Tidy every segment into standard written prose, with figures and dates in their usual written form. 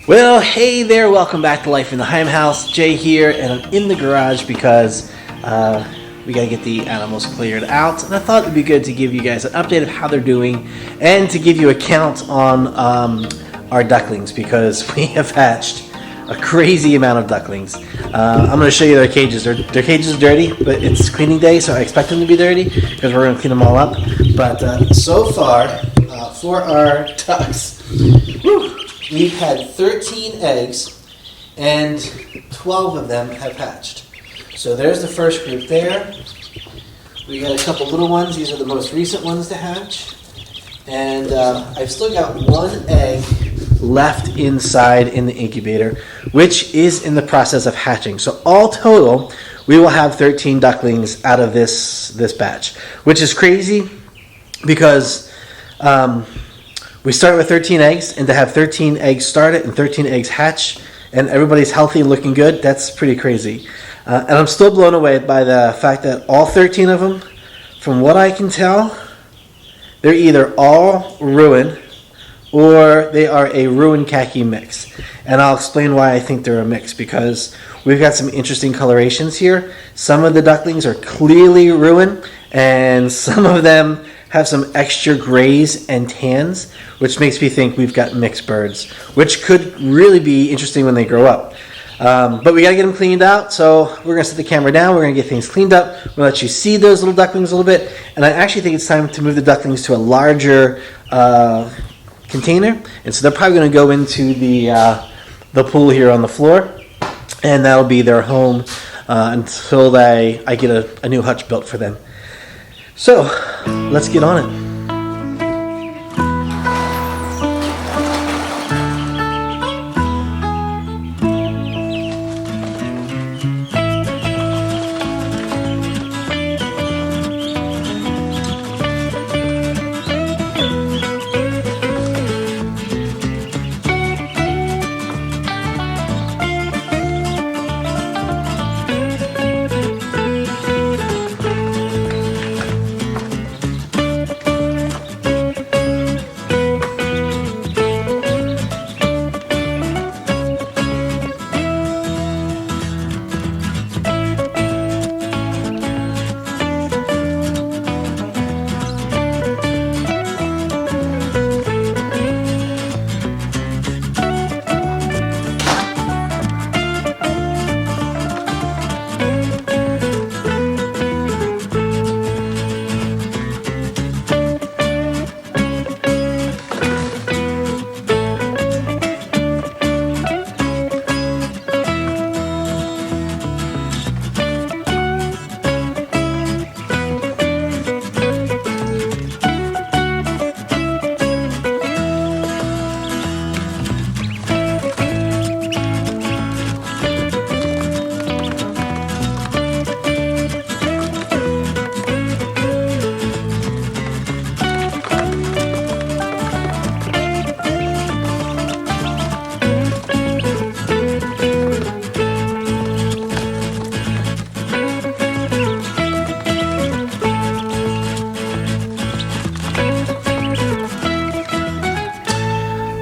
Well, hey there, welcome back to Life in the Higham house. Jay here, and I'm in the garage because we gotta get the animals cleared out. And I thought it'd be good to give you guys an update of how they're doing and to give you a count on our ducklings because we have hatched a crazy amount of ducklings. I'm gonna show you their cages. Their cages are dirty, but it's cleaning day, so I expect them to be dirty because we're gonna clean them all up. But so far, for our ducks, we've had 13 eggs, and 12 of them have hatched. So there's the first group there. We got a couple little ones. These are the most recent ones to hatch. And I've still got one egg left inside in the incubator, which is in the process of hatching. So all total, we will have 13 ducklings out of this batch, which is crazy because we started with 13 eggs, and to have 13 eggs started and 13 eggs hatch, and everybody's healthy and looking good, that's pretty crazy. And I'm still blown away by the fact that all 13 of them, from what I can tell, they're either all ruin or they are a ruin khaki mix. And I'll explain why I think they're a mix, because we've got some interesting colorations here. Some of the ducklings are clearly ruin, and some of them have some extra grays and tans, which makes me think we've got mixed birds, which could really be interesting when they grow up. But we got to get them cleaned out, so we're going to set the camera down. We're going to get things cleaned up. We're going to let you see those little ducklings a little bit, and I actually think it's time to move the ducklings to a larger container, and so they're probably going to go into the pool here on the floor, and that'll be their home until I get a new hutch built for them. So, let's get on it.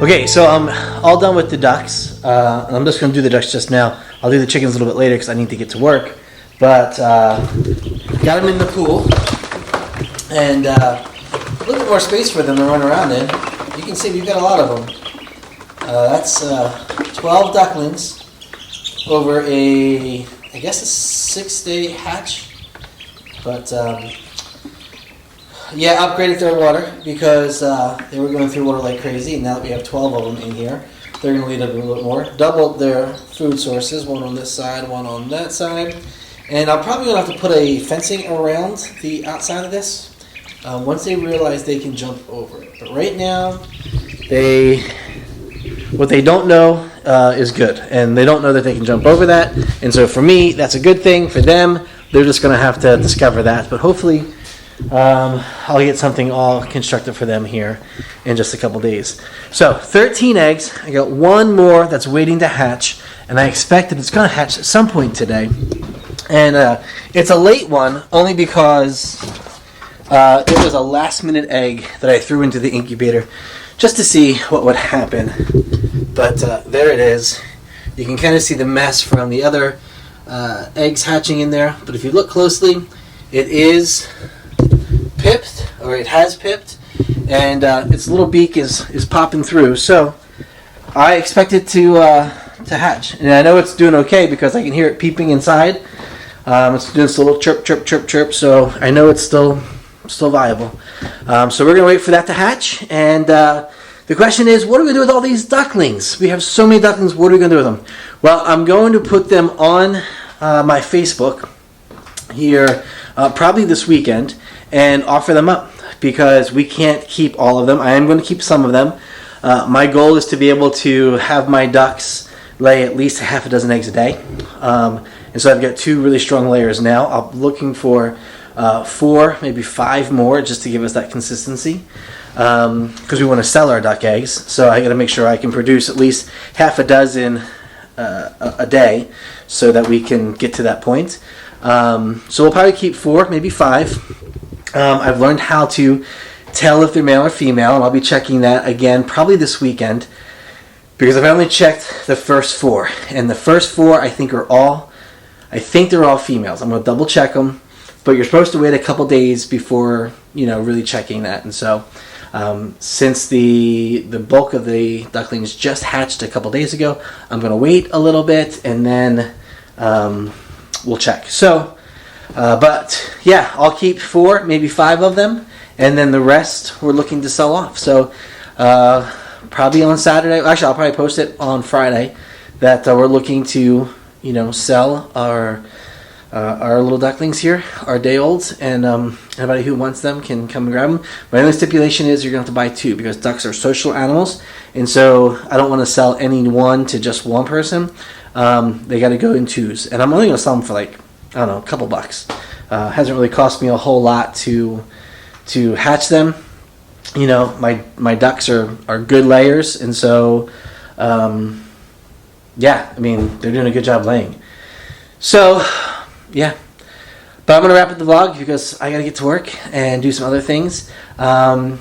Okay, so I'm all done with the ducks. And I'm just going to do the ducks just now. I'll do the chickens a little bit later because I need to get to work. But got them in the pool. And a little bit more space for them to run around in. You can see we've got a lot of them. That's 12 ducklings over I guess a 6-day hatch. But yeah, upgraded their water because they were going through water like crazy, and now that we have 12 of them in here, they're going to lead up a little bit more. Doubled their food sources, one on this side, one on that side. And I'm probably going to have to put a fencing around the outside of this once they realize they can jump over it. But right now, what they don't know is good, and they don't know that they can jump over that. And so for me, that's a good thing. For them, they're just going to have to discover that. But hopefully, I'll get something all constructed for them here in just a couple days. So 13 eggs. I got one more that's waiting to hatch, and I expect that it's going to hatch at some point today. And it's a late one only because it was a last minute egg that I threw into the incubator just to see what would happen. But there it is. You can kind of see the mess from the other eggs hatching in there. But if you look closely, it is pipped, or it has pipped, and its little beak is popping through. So I expect it to hatch, and I know it's doing okay because I can hear it peeping inside. It's doing this little chirp, chirp, chirp, chirp. So I know it's still viable. So we're gonna wait for that to hatch. And the question is, what are we gonna do with all these ducklings? We have so many ducklings. What are we gonna do with them? Well, I'm going to put them on my Facebook here probably this weekend and offer them up, because we can't keep all of them. I am going to keep some of them. My goal is to be able to have my ducks lay at least half a dozen eggs a day. And so I've got 2 really strong layers now. I'm looking for 4, maybe 5 more, just to give us that consistency. Because we want to sell our duck eggs. So I got to make sure I can produce at least half a dozen a day, so that we can get to that point. So we'll probably keep 4, maybe 5. I've learned how to tell if they're male or female, and I'll be checking that again probably this weekend, because I've only checked the first 4, and the first 4 I think they're all females. I'm going to double check them, but you're supposed to wait a couple days before really checking that. And so since the bulk of the ducklings just hatched a couple days ago, I'm going to wait a little bit, and then we'll check. So but yeah, I'll keep 4, maybe 5 of them, and then the rest we're looking to sell off. So probably on Saturday. Actually, I'll probably post it on Friday that we're looking to sell our little ducklings here, our day olds, and anybody who wants them can come and grab them. My only stipulation is you're going to have to buy 2, because ducks are social animals, and so I don't want to sell any one to just one person. They got to go in 2s, and I'm only going to sell them for like, I don't know, a couple bucks. Hasn't really cost me a whole lot to hatch them. My ducks are good layers, and so yeah, I mean, they're doing a good job laying. So yeah, but I'm gonna wrap up the vlog because I gotta get to work and do some other things. And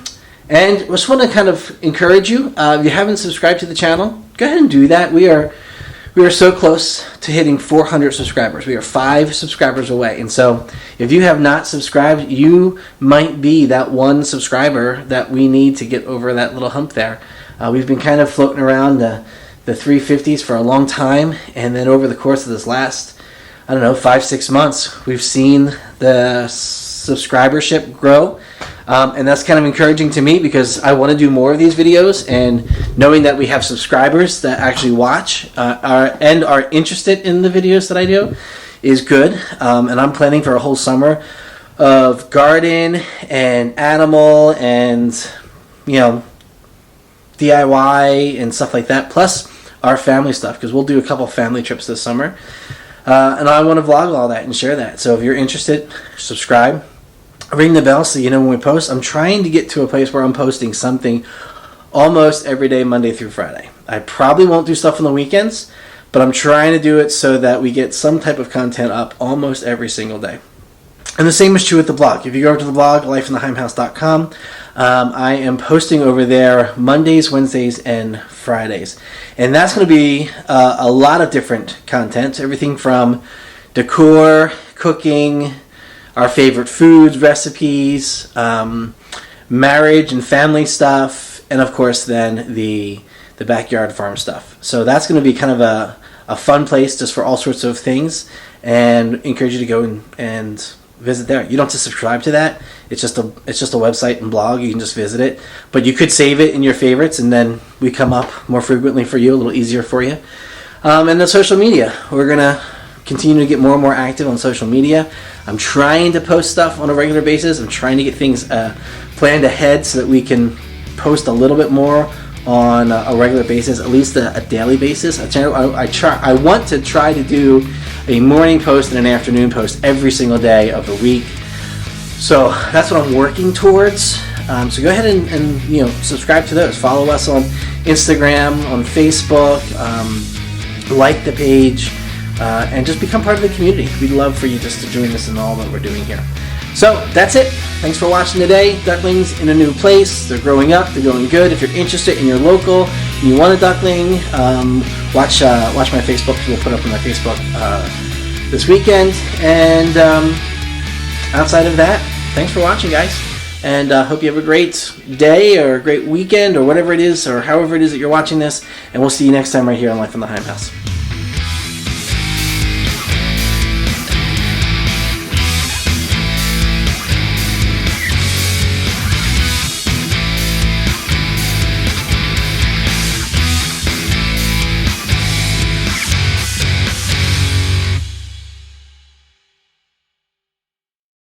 I just want to kind of encourage you. If you haven't subscribed to the channel, go ahead and do that. We are so close to hitting 400 subscribers. We are 5 subscribers away. And so if you have not subscribed, you might be that one subscriber that we need to get over that little hump there. We've been kind of floating around the 350s for a long time. And then over the course of this last, 5-6 months, we've seen the subscribership grow. And that's kind of encouraging to me, because I want to do more of these videos, and knowing that we have subscribers that actually watch and are interested in the videos that I do is good. And I'm planning for a whole summer of garden and animal and DIY and stuff like that, plus our family stuff, because we'll do a couple family trips this summer, and I want to vlog all that and share that. So if you're interested, subscribe. Ring the bell so you know when we post. I'm trying to get to a place where I'm posting something almost every day, Monday through Friday. I probably won't do stuff on the weekends, but I'm trying to do it so that we get some type of content up almost every single day. And the same is true with the blog. If you go over to the blog, lifeinthehigham.com, I am posting over there Mondays, Wednesdays, and Fridays. And that's going to be a lot of different content, everything from decor, cooking, our favorite foods, recipes, marriage and family stuff, and of course then the backyard farm stuff. So that's going to be kind of a fun place just for all sorts of things, and encourage you to go and visit there. You don't have to subscribe to that. It's just a website and blog. You can just visit it, but you could save it in your favorites, and then we come up more frequently for you, a little easier for you. And then social media. We're gonna continue to get more and more active on social media. I'm trying to post stuff on a regular basis. I'm trying to get things planned ahead so that we can post a little bit more on a regular basis, at least a daily basis. I want to try to do a morning post and an afternoon post every single day of the week. So that's what I'm working towards. So go ahead and subscribe to those. Follow us on Instagram, on Facebook, like the page. And just become part of the community. We'd love for you just to join us in all that we're doing here. So that's it. Thanks for watching today. Ducklings in a new place. They're growing up. They're going good. If you're interested in your local and you want a duckling, watch my Facebook. We'll put up on my Facebook this weekend. And outside of that, thanks for watching, guys. And hope you have a great day or a great weekend or whatever it is or however it is that you're watching this. And we'll see you next time right here on Life in the Higham House.